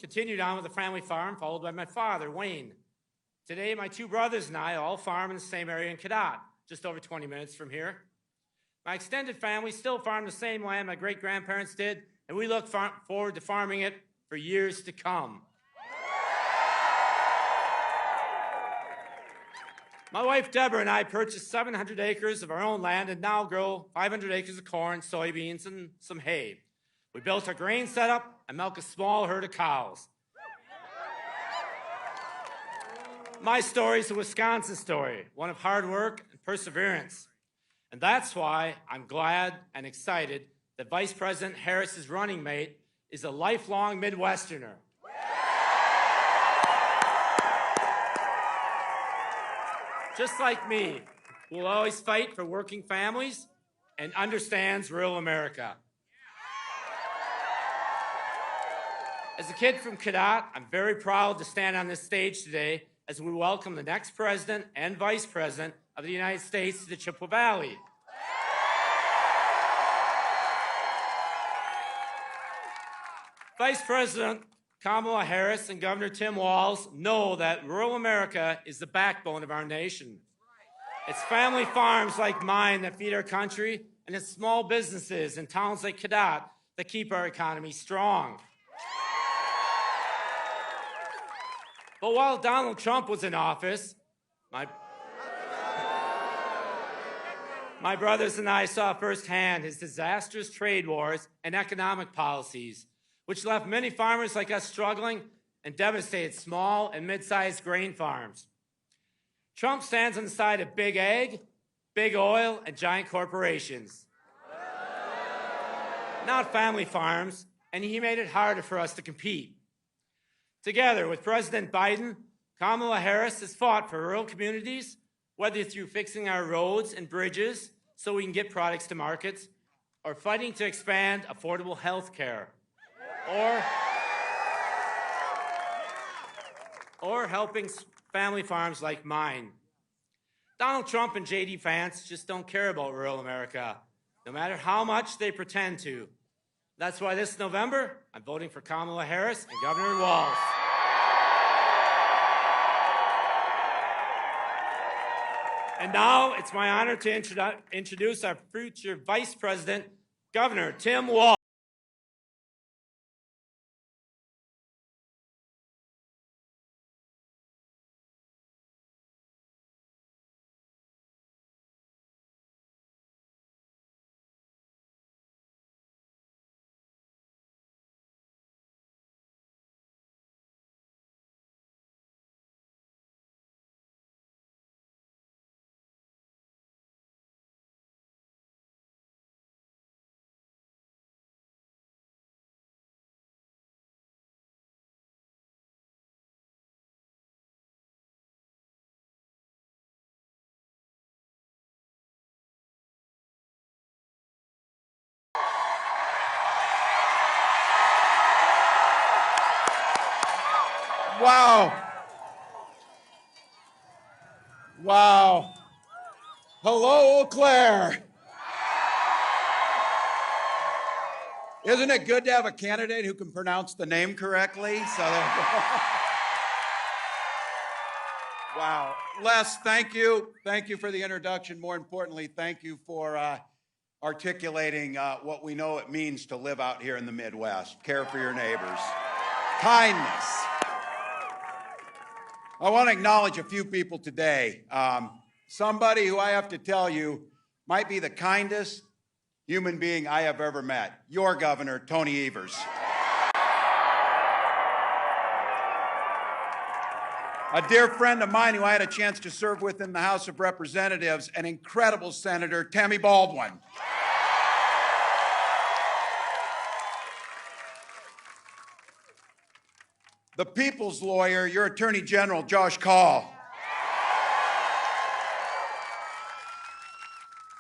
continued on with the family farm, followed by my father, Wayne. Today, my two brothers and I all farm in the same area in Cadott, just over 20 minutes from here. My extended family still farm the same land my great-grandparents did, and we look forward to farming it for years to come. My wife, Deborah, and I purchased 700 acres of our own land and now grow 500 acres of corn, soybeans, and some hay. We built a grain setup and milk a small herd of cows. My story is a Wisconsin story, one of hard work and perseverance. And that's why I'm glad and excited that Vice President Harris's running mate is a lifelong Midwesterner. Just like me, who will always fight for working families and understands rural America. As a kid from Cadott, I'm very proud to stand on this stage today as we welcome the next President and Vice President of the United States to the Chippewa Valley. Vice President Kamala Harris and Governor Tim Walz know that rural America is the backbone of our nation. It's family farms like mine that feed our country, and it's small businesses in towns like Cadott that keep our economy strong. But while Donald Trump was in office, my brothers and I saw firsthand his disastrous trade wars and economic policies, which left many farmers like us struggling and devastated small and mid-sized grain farms. Trump stands on the side of big ag, big oil, and giant corporations, not family farms, and he made it harder for us to compete. Together with President Biden, Kamala Harris has fought for rural communities, whether through fixing our roads and bridges so we can get products to markets, or fighting to expand affordable health care. Or helping family farms like mine. Donald Trump and JD Vance just don't care about rural America, no matter how much they pretend to. That's why this November, I'm voting for Kamala Harris and Governor Walz. And now it's my honor to introduce our future Vice President, Governor Tim Walz. Wow. Wow. Hello, Eau Claire. Isn't it good to have a candidate who can pronounce the name correctly? Wow. Les, thank you. Thank you for the introduction. More importantly, thank you for articulating what we know it means to live out here in the Midwest. Care for your neighbors. Kindness. I want to acknowledge a few people today. Somebody who I have to tell you might be the kindest human being I have ever met. Your governor, Tony Evers. A dear friend of mine who I had a chance to serve with in the House of Representatives, an incredible Senator, Tammy Baldwin. The people's lawyer, your Attorney General, Josh Kaul.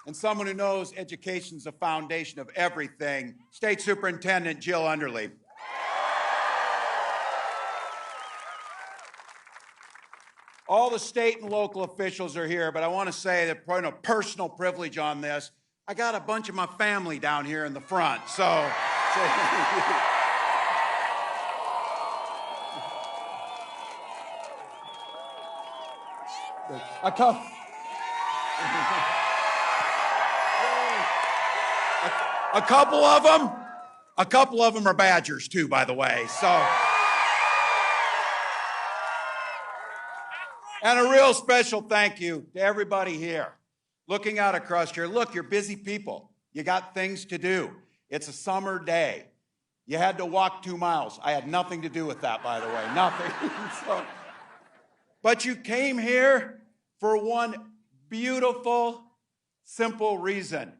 And someone who knows education's the foundation of everything, State Superintendent Jill Underly. All the state and local officials are here, but I want to say that putting a personal privilege on this, I got a bunch of my family down here in the front, so. A couple. A couple of them are Badgers too, by the way. So, and a real special thank you to everybody here. Looking out across here, look, you're busy people. You got things to do. It's a summer day. You had to walk 2 miles. I had nothing to do with that, by the way, nothing. But you came here for one beautiful, simple reason.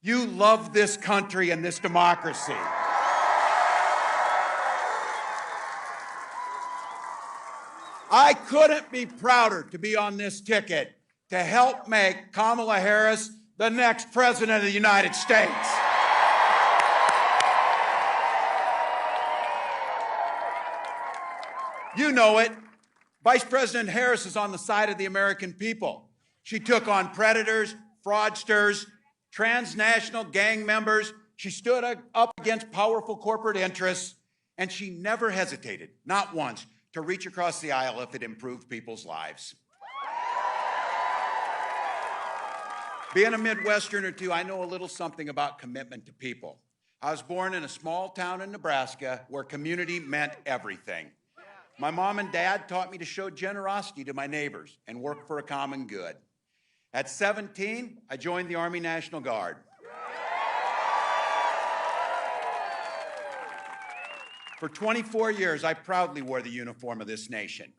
You love this country and this democracy. I couldn't be prouder to be on this ticket to help make Kamala Harris the next president of the United States. You know it. Vice President Harris is on the side of the American people. She took on predators, fraudsters, transnational gang members. She stood up against powerful corporate interests, and she never hesitated, not once, to reach across the aisle if it improved people's lives. Being a Midwesterner too, I know a little something about commitment to people. I was born in a small town in Nebraska where community meant everything. My mom and dad taught me to show generosity to my neighbors and work for a common good. At 17, I joined the Army National Guard. For 24 years, I proudly wore the uniform of this nation.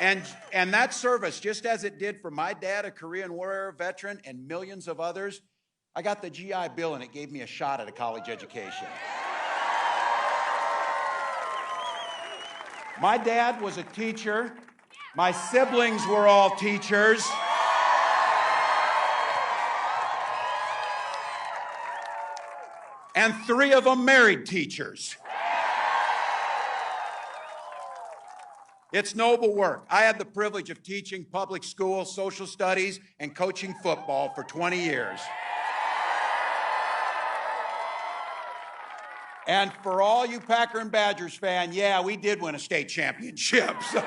And that service, just as it did for my dad, a Korean War veteran, and millions of others, I got the GI Bill and it gave me a shot at a college education. My dad was a teacher. My siblings were all teachers. And 3 of them married teachers. It's noble work. I had the privilege of teaching public school, social studies, and coaching football for 20 years. And for all you Packer and Badgers fans, yeah, we did win a state championship. So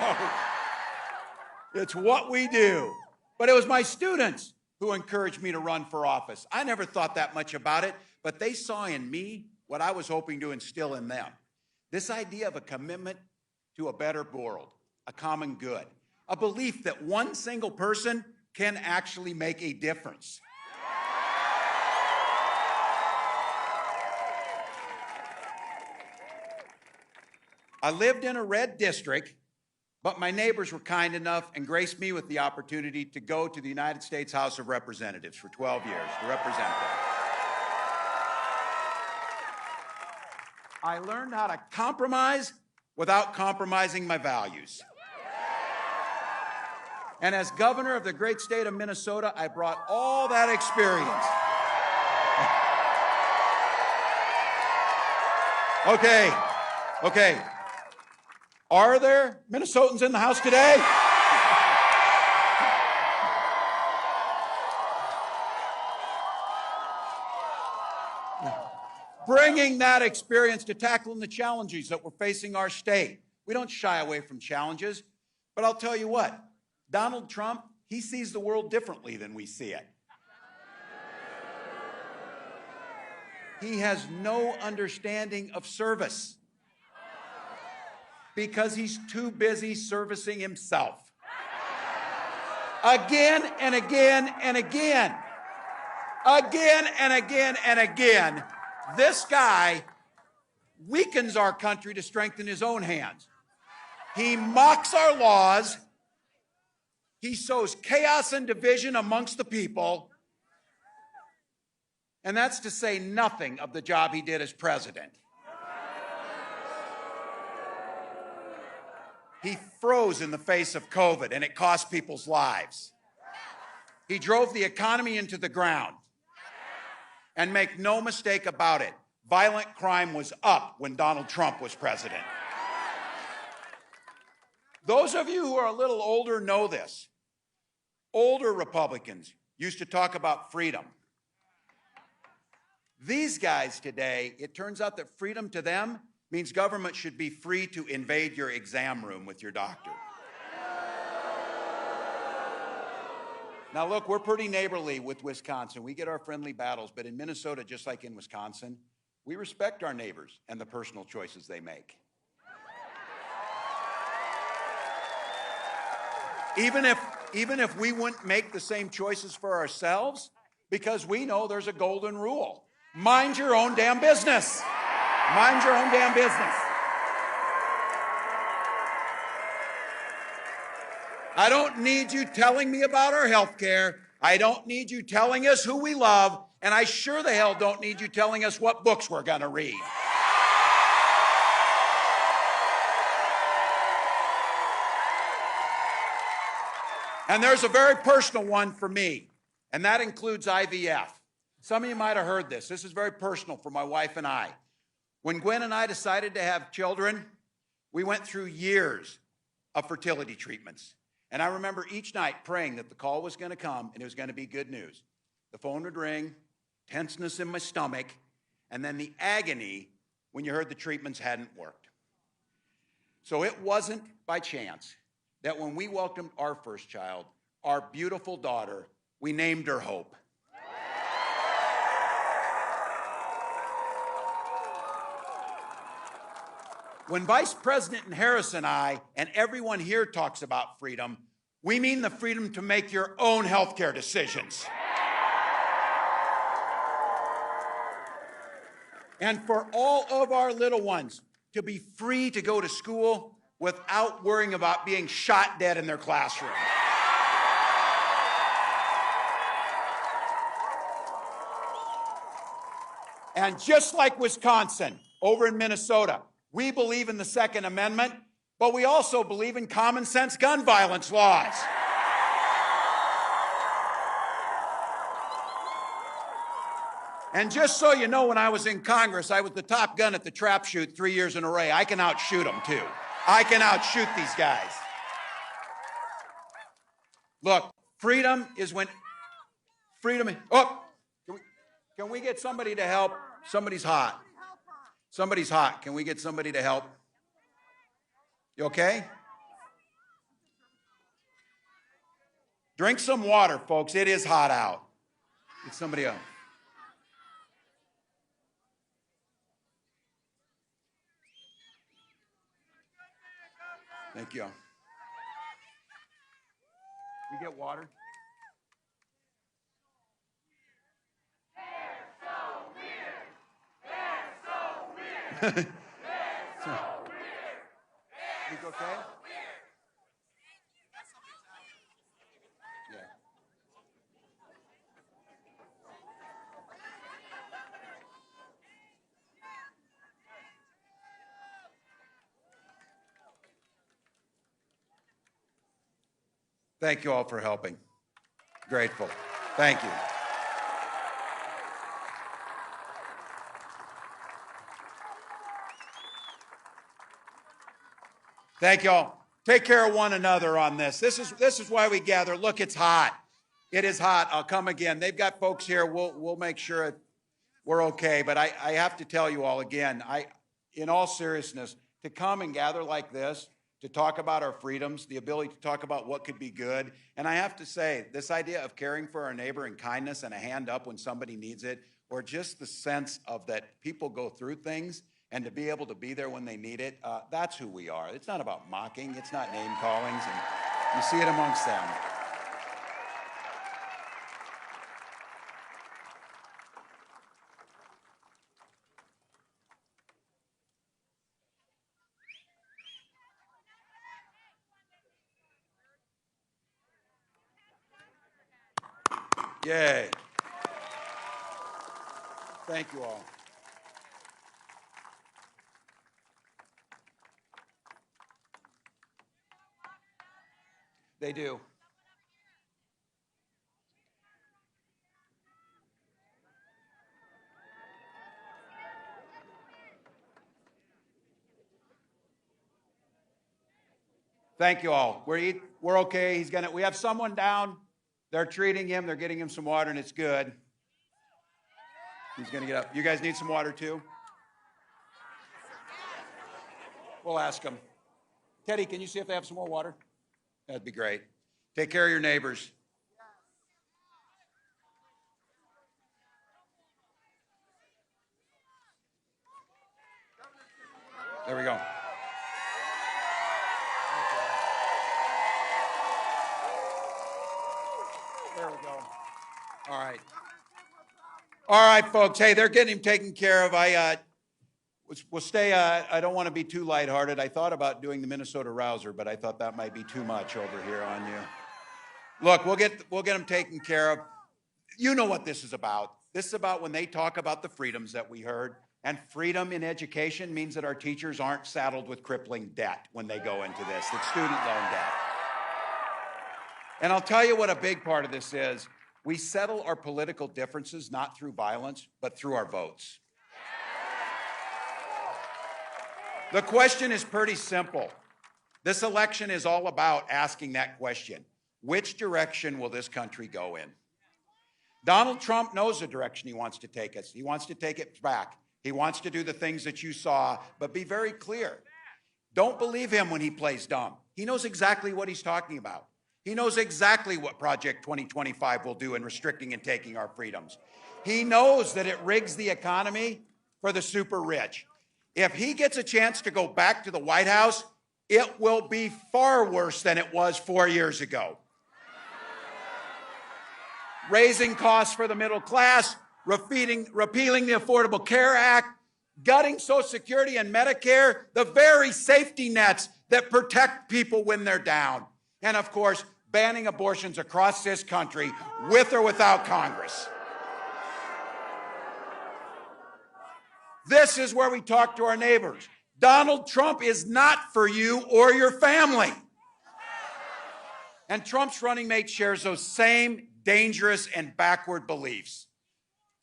it's what we do. But it was my students who encouraged me to run for office. I never thought that much about it, but they saw in me what I was hoping to instill in them. This idea of a commitment to a better world, a common good, a belief that one single person can actually make a difference. I lived in a red district, but my neighbors were kind enough and graced me with the opportunity to go to the United States House of Representatives for 12 years to represent them. I learned how to compromise without compromising my values. And as governor of the great state of Minnesota, I brought all that experience. Okay. Are there Minnesotans in the house today? Bringing that experience to tackling the challenges that we're facing our state. We don't shy away from challenges, but I'll tell you what, Donald Trump, he sees the world differently than we see it. He has no understanding of service because he's too busy servicing himself. Again and again and again. Again and again and again. This guy weakens our country to strengthen his own hands. He mocks our laws. He sows chaos and division amongst the people. And that's to say nothing of the job he did as president. He froze in the face of COVID, and it cost people's lives. He drove the economy into the ground. And make no mistake about it, violent crime was up when Donald Trump was president. Those of you who are a little older know this. Older Republicans used to talk about freedom. These guys today, it turns out that freedom to them means government should be free to invade your exam room with your doctor. Now look, we're pretty neighborly with Wisconsin. We get our friendly battles, but in Minnesota, just like in Wisconsin, we respect our neighbors and the personal choices they make. Even if we wouldn't make the same choices for ourselves, because we know there's a golden rule. Mind your own damn business. Mind your own damn business. I don't need you telling me about our health care. I don't need you telling us who we love. And I sure the hell don't need you telling us what books we're going to read. And there's a very personal one for me, and that includes IVF. Some of you might have heard this. This is very personal for my wife and I. When Gwen and I decided to have children, we went through years of fertility treatments. And I remember each night praying that the call was going to come and it was going to be good news. The phone would ring, tenseness in my stomach, and then the agony when you heard the treatments hadn't worked. So it wasn't by chance that when we welcomed our first child, our beautiful daughter, we named her Hope. When Vice President Harris and I and everyone here talks about freedom, we mean the freedom to make your own healthcare decisions. And for all of our little ones to be free to go to school without worrying about being shot dead in their classroom. And just like Wisconsin, over in Minnesota, we believe in the Second Amendment, but we also believe in common sense gun violence laws. And just so you know, when I was in Congress, I was the top gun at the trap shoot 3 years in a row. I can outshoot them too. I can outshoot these guys. Look, freedom is when freedom. Oh, can we get somebody to help? Somebody's hot. Somebody's hot. Can we get somebody to help? You okay? Drink some water, folks. It is hot out. Get somebody else. Thank you. We get water? They're so weird. They're so weird. They're so weird. You okay? Yeah. Thank you all for helping. Grateful. Thank you. Thank you all. Take care of one another on this. This is why we gather. Look, it's hot. It is hot. I'll come again. They've got folks here. We'll make sure we're okay. But I have to tell you all again, in all seriousness, to come and gather like this, to talk about our freedoms, the ability to talk about what could be good. And I have to say, this idea of caring for our neighbor and kindness and a hand up when somebody needs it, or just the sense of that people go through things and to be able to be there when they need it, that's who we are. It's not about mocking. It's not name callings. And you see it amongst them. Yay. Thank you all. They do. Thank you all. We're okay. We have someone down. They're treating him. They're getting him some water, and it's good. He's going to get up. You guys need some water, too? We'll ask them. Teddy, can you see if they have some more water? That'd be great. Take care of your neighbors. There we go. There we go. All right. All right, folks. Hey, they're getting him taken care of. We'll stay. I don't want to be too lighthearted. I thought about doing the Minnesota Rouser, but I thought that might be too much over here on you. Look, we'll get them taken care of. You know what this is about. This is about when they talk about the freedoms that we heard. And freedom in education means that our teachers aren't saddled with crippling debt when they go into this. It's student loan debt. And I'll tell you what a big part of this is. We settle our political differences not through violence, but through our votes. The question is pretty simple. This election is all about asking that question. Which direction will this country go in? Donald Trump knows the direction he wants to take us. He wants to take it back. He wants to do the things that you saw, but be very clear. Don't believe him when he plays dumb. He knows exactly what he's talking about. He knows exactly what Project 2025 will do in restricting and taking our freedoms. He knows that it rigs the economy for the super rich. If he gets a chance to go back to the White House, it will be far worse than it was 4 years ago. Raising costs for the middle class, repealing the Affordable Care Act, gutting Social Security and Medicare, the very safety nets that protect people when they're down. And of course, banning abortions across this country with or without Congress. This is where we talk to our neighbors. Donald Trump is not for you or your family. And Trump's running mate shares those same dangerous and backward beliefs.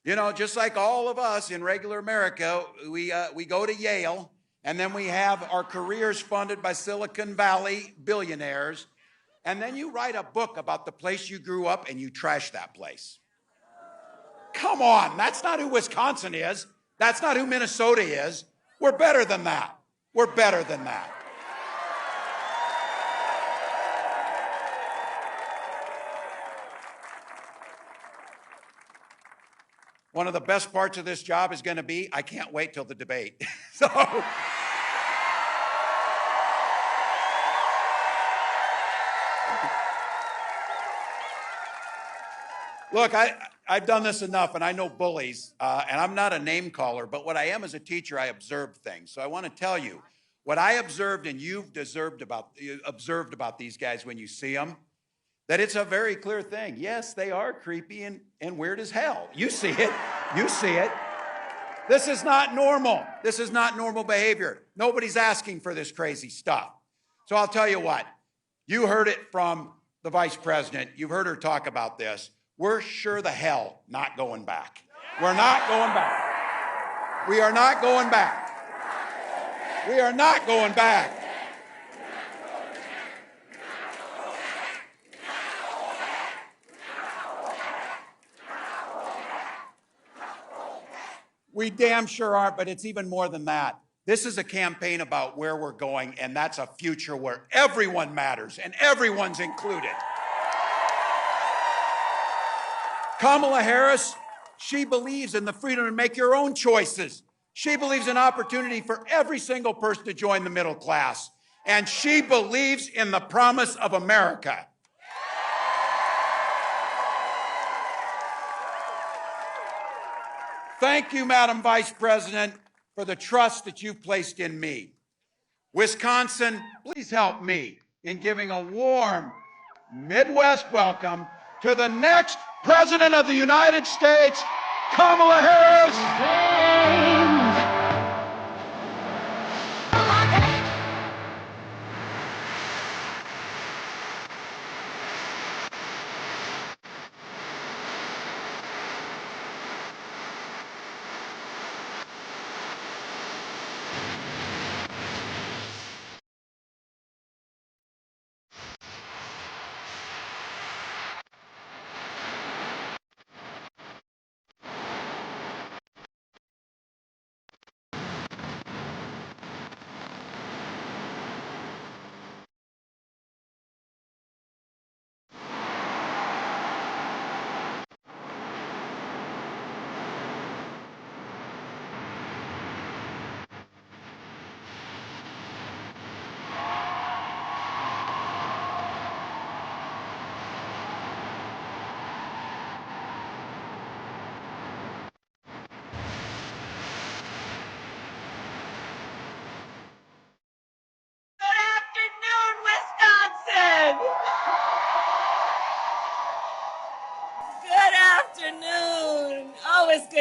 You know, just like all of us in regular America, we go to Yale, and then we have our careers funded by Silicon Valley billionaires, and then you write a book about the place you grew up and you trash that place. Come on, that's not who Wisconsin is. That's not who Minnesota is. We're better than that. We're better than that. One of the best parts of this job is going to be, I can't wait till the debate. So, look, I've done this enough, and I know bullies, and I'm not a name caller, but what I am as a teacher, I observe things. So I want to tell you what I observed, and you've observed about these guys when you see them, that it's a very clear thing. Yes, they are creepy and weird as hell. You see it. You see it. This is not normal. This is not normal behavior. Nobody's asking for this crazy stuff. So I'll tell you what. You heard it from the vice president. You've heard her talk about this. We're sure the hell not going back. We're not going back. We are not going back. We are not going back. We damn sure aren't, but it's even more than that. This is a campaign about where we're going, and that's a future where everyone matters and everyone's included. Kamala Harris, she believes in the freedom to make your own choices. She believes in opportunity for every single person to join the middle class. And she believes in the promise of America. Thank you, Madam Vice President, for the trust that you've placed in me. Wisconsin, please help me in giving a warm Midwest welcome to the next President of the United States, Kamala Harris.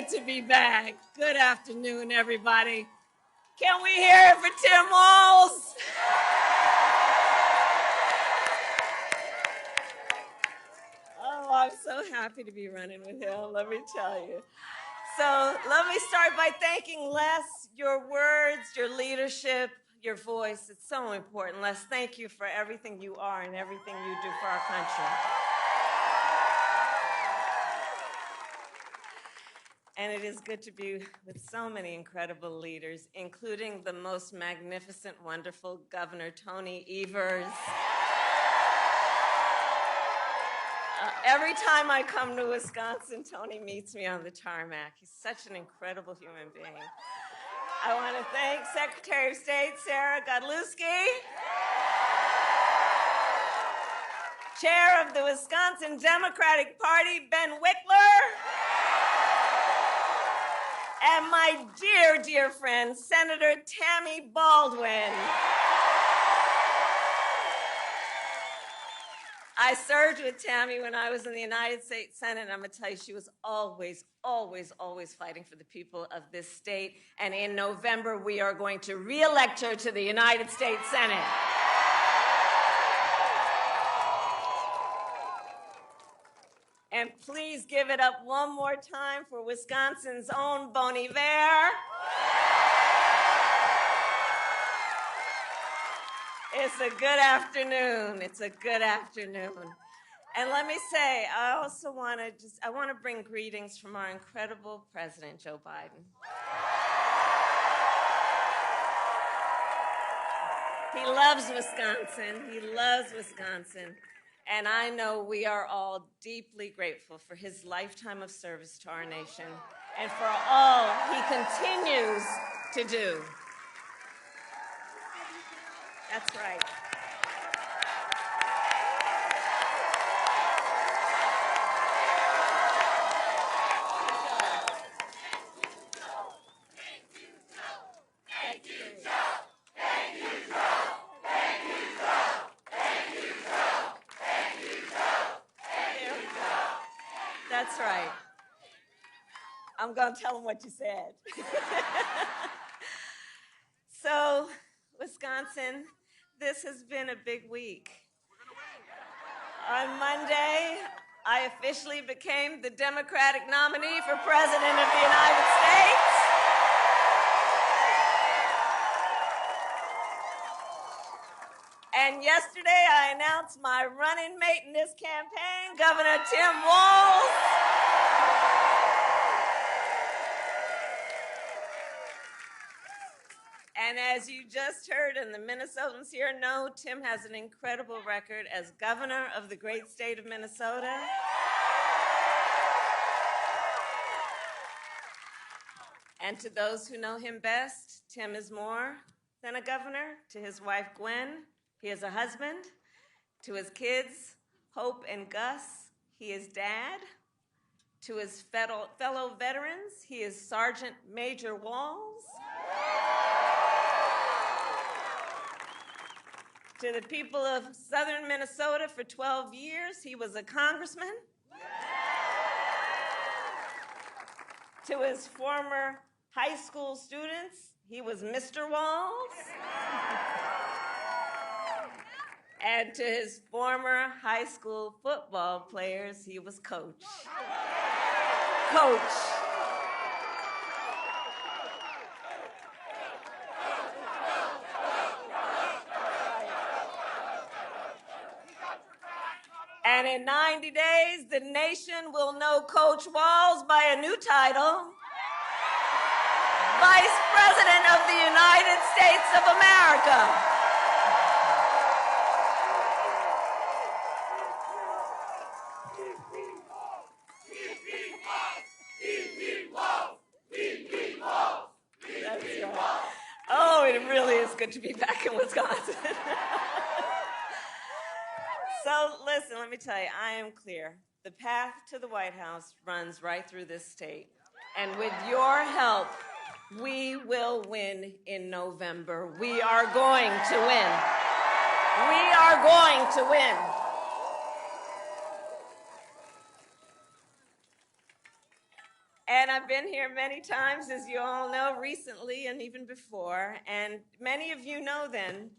good to be back. Good afternoon, everybody. Can we hear it for Tim Walz? Oh, I'm so happy to be running with him, let me tell you. So let me start by thanking Les, your words, your leadership, your voice. It's so important. Les, thank you for everything you are and everything you do for our country. And it is good to be with so many incredible leaders, including the most magnificent, wonderful Governor Tony Evers. Every time I come to Wisconsin, Tony meets me on the tarmac. He's such an incredible human being. I want to thank Secretary of State Sarah Godlewski, Chair of the Wisconsin Democratic Party, Ben Wickler, and my dear, dear friend, Senator Tammy Baldwin. I served with Tammy when I was in the United States Senate, and I'm gonna tell you, she was always, always, always fighting for the people of this state. And in November, we are going to re-elect her to the United States Senate. And please give it up one more time for Wisconsin's own Bon Iver. It's a good afternoon. It's a good afternoon. And let me say, I also want to bring greetings from our incredible President, Joe Biden. He loves Wisconsin. He loves Wisconsin. And I know we are all deeply grateful for his lifetime of service to our nation and for all he continues to do. That's right. That's right. I'm going to tell him what you said. So, Wisconsin, this has been a big week. On Monday, I officially became the Democratic nominee for President of the United States. And yesterday, I announced my running mate in this campaign, Governor Tim Walz. And as you just heard, and the Minnesotans here know, Tim has an incredible record as governor of the great state of Minnesota. And to those who know him best, Tim is more than a governor. To his wife, Gwen, he is a husband. To his kids, Hope and Gus, he is dad. To his fellow veterans, he is Sergeant Major Walz. To the people of southern Minnesota for 12 years, he was a congressman. To his former high school students, he was Mr. Walz. And to his former high school football players, he was Coach. Coach. And in 90 days, the nation will know Coach Walz by a new title, Vice President of the United States of America. That's right. Oh, it really is good to be back in Wisconsin. So listen, let me tell you, I am clear. The path to the White House runs right through this state. And with your help, we will win in November. We are going to win. We are going to win. And I've been here many times, as you all know, recently and even before. And many of you know then,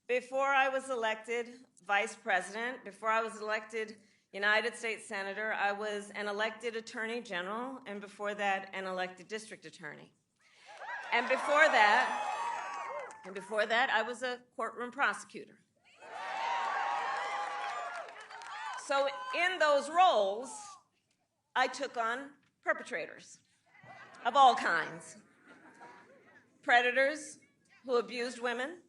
before I was elected vice president, before I was elected United States Senator, I was an elected Attorney General, and before that, an elected District Attorney. And before that, I was a courtroom prosecutor. So in those roles, I took on perpetrators of all kinds. Predators who abused women,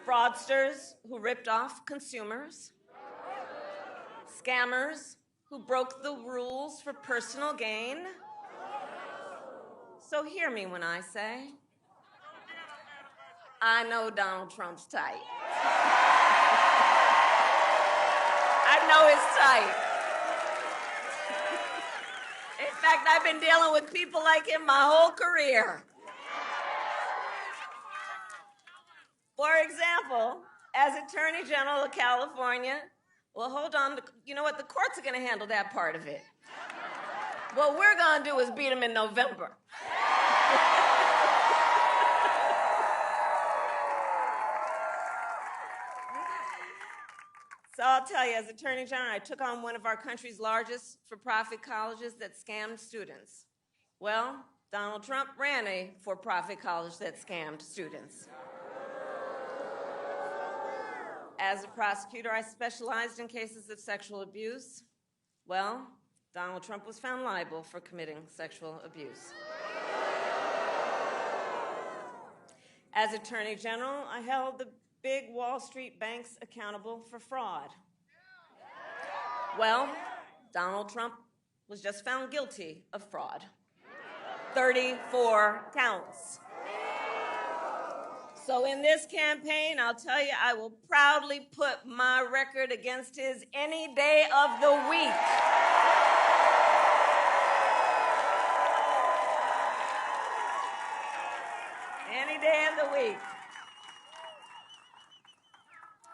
fraudsters who ripped off consumers, scammers who broke the rules for personal gain. So hear me when I say, I know Donald Trump's type. I know his type. In fact, I've been dealing with people like him my whole career. For example, as Attorney General of California, well, hold on, you know what, the courts are gonna handle that part of it. What we're gonna do is beat him in November. So I'll tell you, as Attorney General, I took on one of our country's largest for-profit colleges that scammed students. Well, Donald Trump ran a for-profit college that scammed students. As a prosecutor, I specialized in cases of sexual abuse. Well, Donald Trump was found liable for committing sexual abuse. As Attorney General, I held the big Wall Street banks accountable for fraud. Well, Donald Trump was just found guilty of fraud. 34 counts. So in this campaign, I'll tell you, I will proudly put my record against his any day of the week. Any day of the week.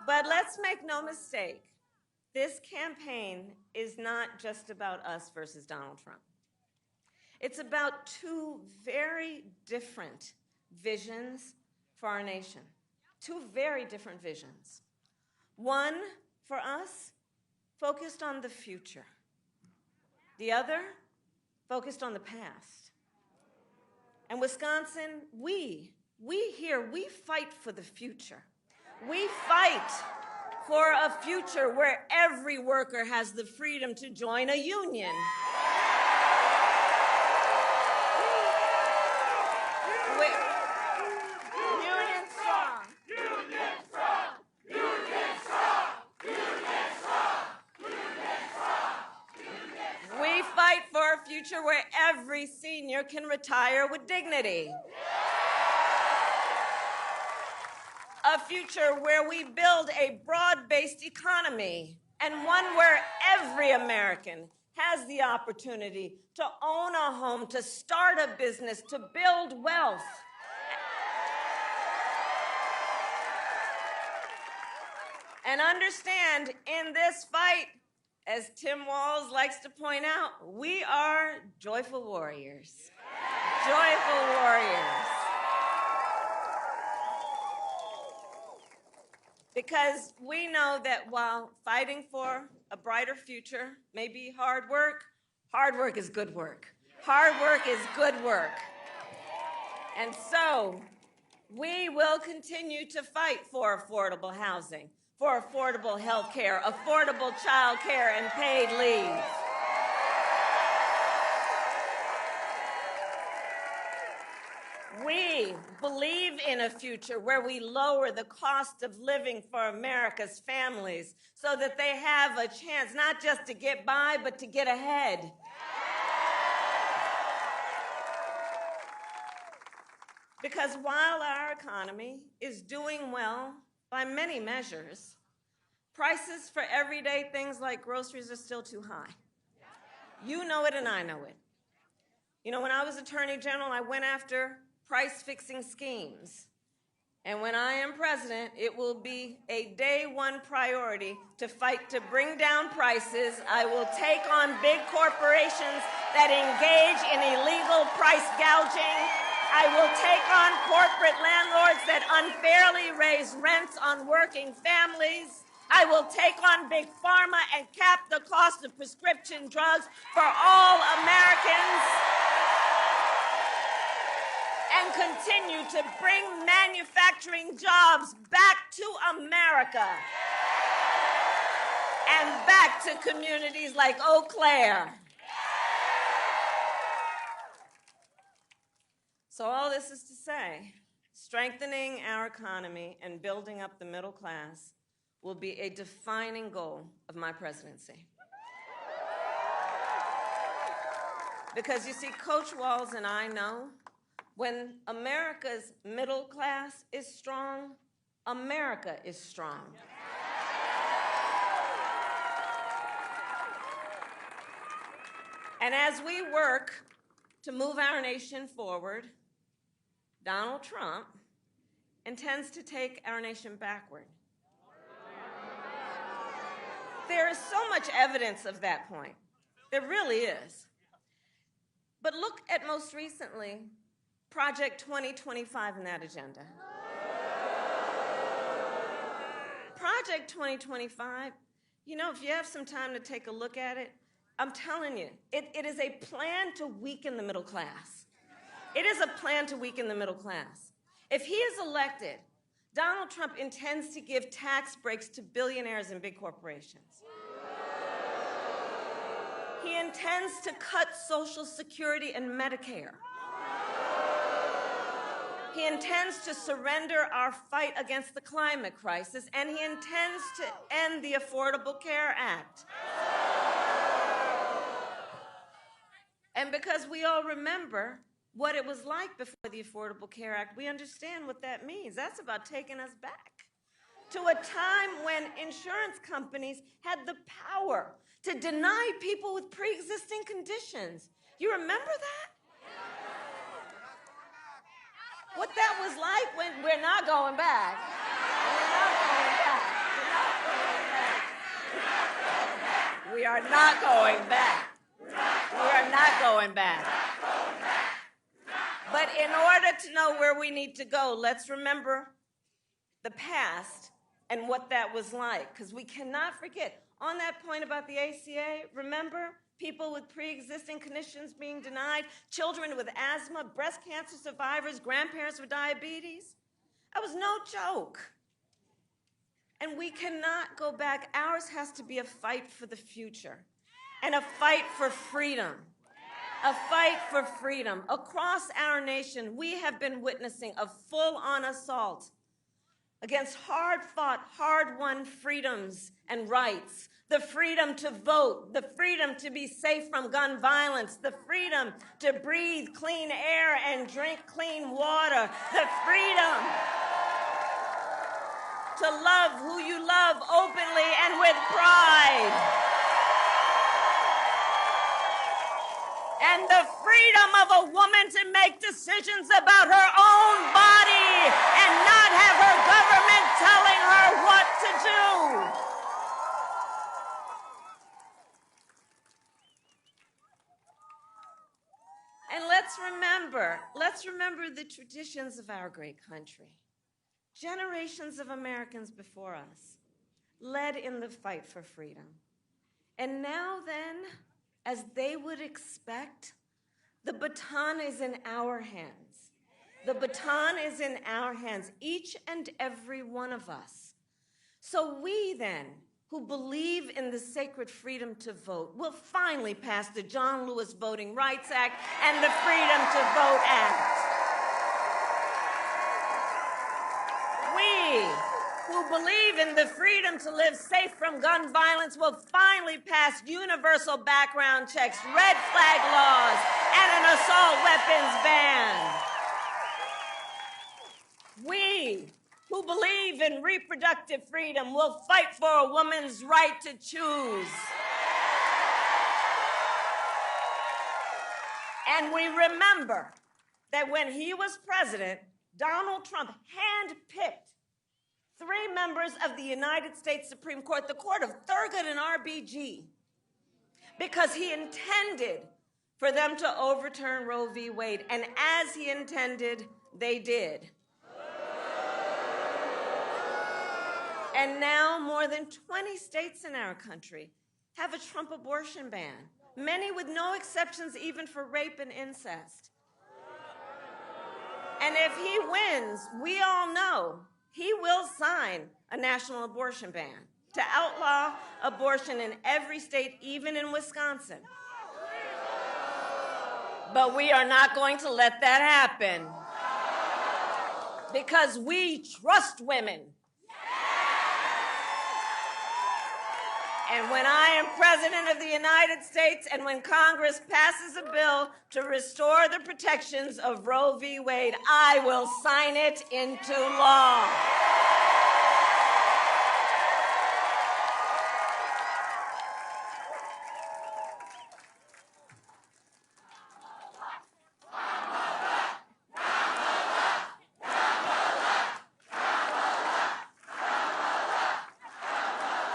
But let's make no mistake, this campaign is not just about us versus Donald Trump. It's about two very different visions for our nation. Two very different visions. One, for us, focused on the future. The other, focused on the past. And Wisconsin, we here, we fight for the future. We fight for a future where every worker has the freedom to join a union. Union strong. Union strong. Union strong. Union strong. Union strong. We fight for a future where every senior can retire with dignity. A future where we build a broad-based economy and one where every American has the opportunity to own a home, to start a business, to build wealth. And understand, in this fight, as Tim Walz likes to point out, we are joyful warriors. Joyful warriors. Because we know that while fighting for a brighter future may be hard work is good work. Hard work is good work. And so we will continue to fight for affordable housing, for affordable health care, affordable child care, and paid leave. We believe in a future where we lower the cost of living for America's families so that they have a chance not just to get by, but to get ahead. Because while our economy is doing well by many measures, prices for everyday things like groceries are still too high. You know it and I know it. You know, when I was Attorney General, I went after price-fixing schemes. And when I am president, it will be a day one priority to fight to bring down prices. I will take on big corporations that engage in illegal price gouging. I will take on corporate landlords that unfairly raise rents on working families. I will take on big pharma and cap the cost of prescription drugs for all Americans, and continue to bring manufacturing jobs back to America and back to communities like Eau Claire. So all this is to say, strengthening our economy and building up the middle class will be a defining goal of my presidency. Because you see, Coach Walz and I know when America's middle class is strong, America is strong. And as we work to move our nation forward, Donald Trump intends to take our nation backward. There is so much evidence of that point. There really is. But look at most recently, Project 2025 in that agenda. Project 2025, you know, if you have some time to take a look at it, I'm telling you, it is a plan to weaken the middle class. It is a plan to weaken the middle class. If he is elected, Donald Trump intends to give tax breaks to billionaires and big corporations. He intends to cut Social Security and Medicare. He intends to surrender our fight against the climate crisis, and he intends to end the Affordable Care Act. And because we all remember what it was like before the Affordable Care Act, we understand what that means. That's about taking us back to a time when insurance companies had the power to deny people with pre-existing conditions. You remember that? What that was like when we're not going back. We are not going back. We are not going back. But in order to know where we need to go, let's remember the past and what that was like, because we cannot forget. On that point about the ACA, remember people with pre-existing conditions being denied, children with asthma, breast cancer survivors, grandparents with diabetes? That was no joke. And we cannot go back. Ours has to be a fight for the future and a fight for freedom. A fight for freedom. Across our nation, we have been witnessing a full-on assault against hard-fought, hard-won freedoms and rights. The freedom to vote, the freedom to be safe from gun violence, the freedom to breathe clean air and drink clean water, the freedom to love who you love openly and with pride. And the freedom of a woman to make decisions about her own body and not have her government telling her what to do. And let's remember the traditions of our great country. Generations of Americans before us led in the fight for freedom. And now then, as they would expect, the baton is in our hands. The baton is in our hands, each and every one of us. So we then, who believe in the sacred freedom to vote, will finally pass the John Lewis Voting Rights Act and the Freedom to Vote Act. We who believe in the freedom to live safe from gun violence will finally pass universal background checks, red flag laws, and an assault weapons ban. We who believe in reproductive freedom will fight for a woman's right to choose. And we remember that when he was president, Donald Trump handpicked 3 members of the United States Supreme Court, the court of Thurgood and RBG, because he intended for them to overturn Roe v. Wade. And as he intended, they did. And now more than 20 states in our country have a Trump abortion ban, many with no exceptions even for rape and incest. And if he wins, we all know he will sign a national abortion ban to outlaw abortion in every state, even in Wisconsin. But we are not going to let that happen because we trust women. And when I am President of the United States and when Congress passes a bill to restore the protections of Roe v. Wade, I will sign it into law.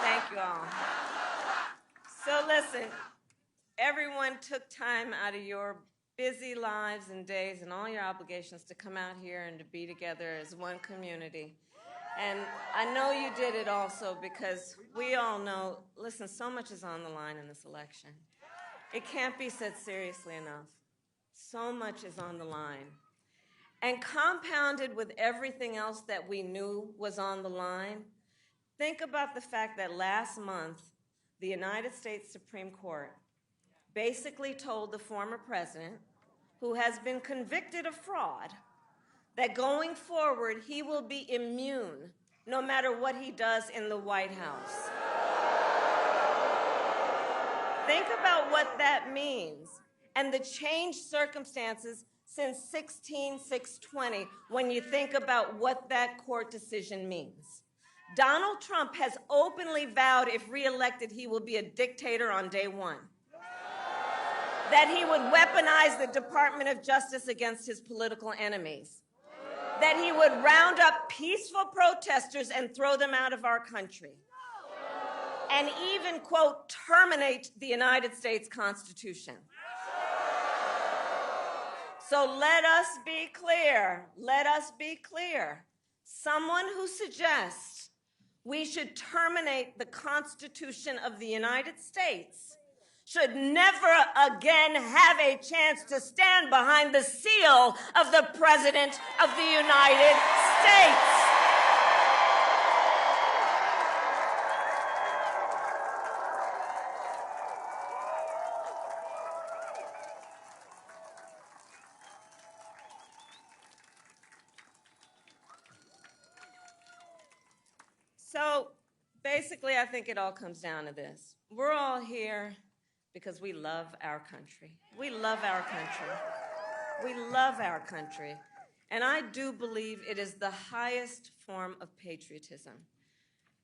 Thank you all. So listen, everyone took time out of your busy lives and days and all your obligations to come out here and to be together as one community. And I know you did it also because we all know, listen, so much is on the line in this election. It can't be said seriously enough. So much is on the line. And compounded with everything else that we knew was on the line, think about the fact that last month, the United States Supreme Court basically told the former president, who has been convicted of fraud, that going forward, he will be immune no matter what he does in the White House. Think about what that means and the changed circumstances since 16/6/20 when you think about what that court decision means. Donald Trump has openly vowed if reelected, he will be a dictator on day one. That he would weaponize the Department of Justice against his political enemies. That he would round up peaceful protesters and throw them out of our country. And even, quote, terminate the United States Constitution. So let us be clear. Let us be clear. Someone who suggests we should terminate the Constitution of the United States should never again have a chance to stand behind the seal of the President of the United States. So basically, I think it all comes down to this. We're all here because we love our country. We love our country. We love our country. And I do believe it is the highest form of patriotism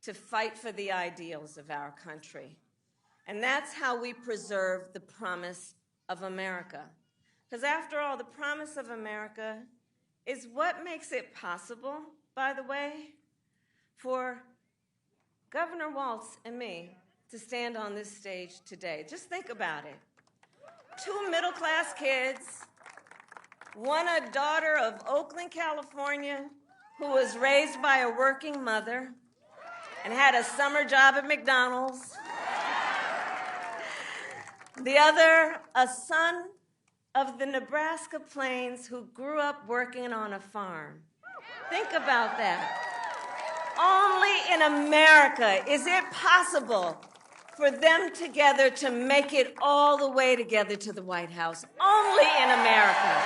to fight for the ideals of our country. And that's how we preserve the promise of America. Because after all, the promise of America is what makes it possible, by the way, for Governor Walz and me to stand on this stage today. Just think about it. 2 middle-class kids, one a daughter of Oakland, California, who was raised by a working mother and had a summer job at McDonald's. The other, a son of the Nebraska Plains who grew up working on a farm. Think about that. Only in America is it possible for them together to make it all the way together to the White House. Only in America.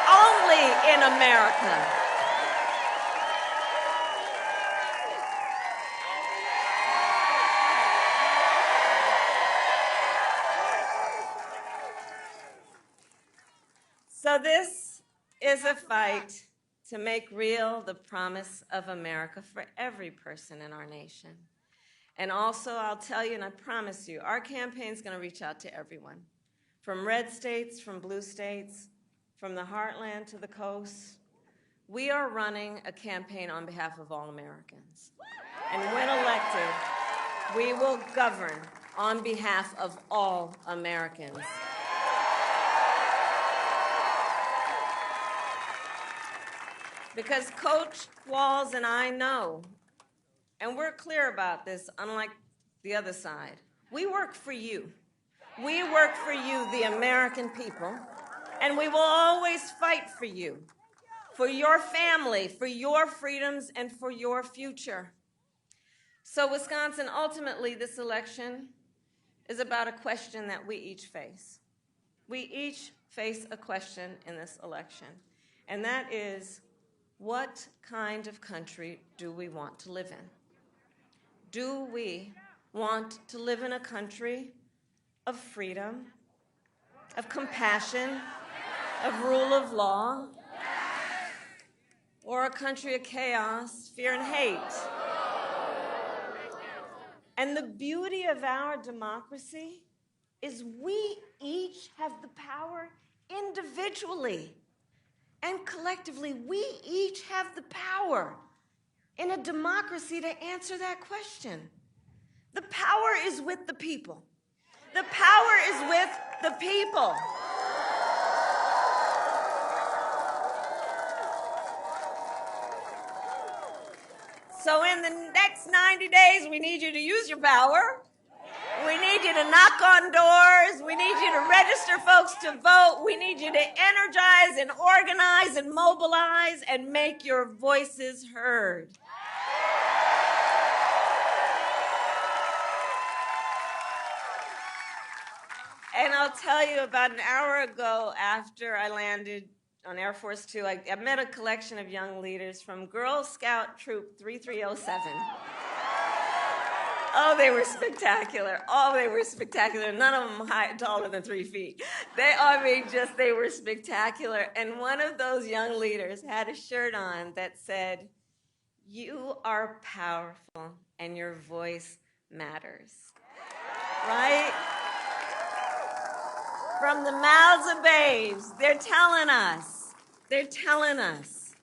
Only in America. So this is a fight to make real the promise of America for every person in our nation. And also, I'll tell you, and I promise you, our campaign's going to reach out to everyone, from red states, from blue states, from the heartland to the coast. We are running a campaign on behalf of all Americans. And when elected, we will govern on behalf of all Americans. Because Coach Walz and I know, and we're clear about this, unlike the other side, we work for you. We work for you, the American people, and we will always fight for you, for your family, for your freedoms, and for your future. So Wisconsin, ultimately, this election is about a question that we each face. We each face a question in this election, and that is, what kind of country do we want to live in? Do we want to live in a country of freedom, of compassion, of rule of law, or a country of chaos, fear, and hate? And the beauty of our democracy is we each have the power individually and collectively. We each have the power in a democracy to answer that question. The power is with the people. The power is with the people. So in the next 90 days, we need you to use your power. We need you to knock on doors. We need you to register folks to vote. We need you to energize and organize and mobilize and make your voices heard. And I'll tell you, about an hour ago after I landed on Air Force Two, I met a collection of young leaders from Girl Scout Troop 3307. Oh, they were spectacular. Oh, they were spectacular. None of them taller than 3 feet. They were spectacular. And one of those young leaders had a shirt on that said, "You are powerful and your voice matters." Right? From the mouths of babes, they're telling us. They're telling us.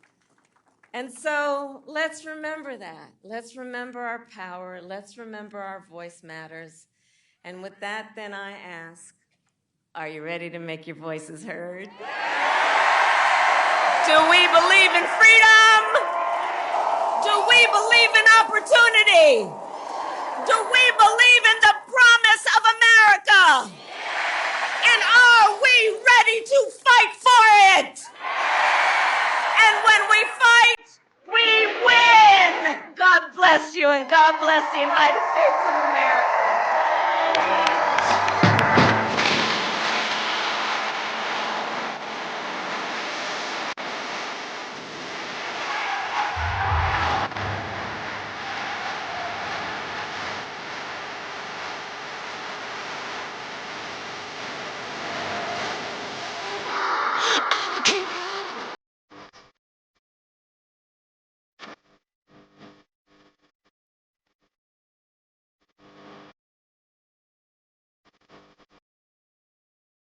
And so let's remember that. Let's remember our power. Let's remember our voice matters. And with that, then I ask, are you ready to make your voices heard? Do we believe in freedom? Do we believe in opportunity? Do we believe in the promise of America? And are we ready to fight for it? And when we fight, we win! God bless you, and God bless the United States of America.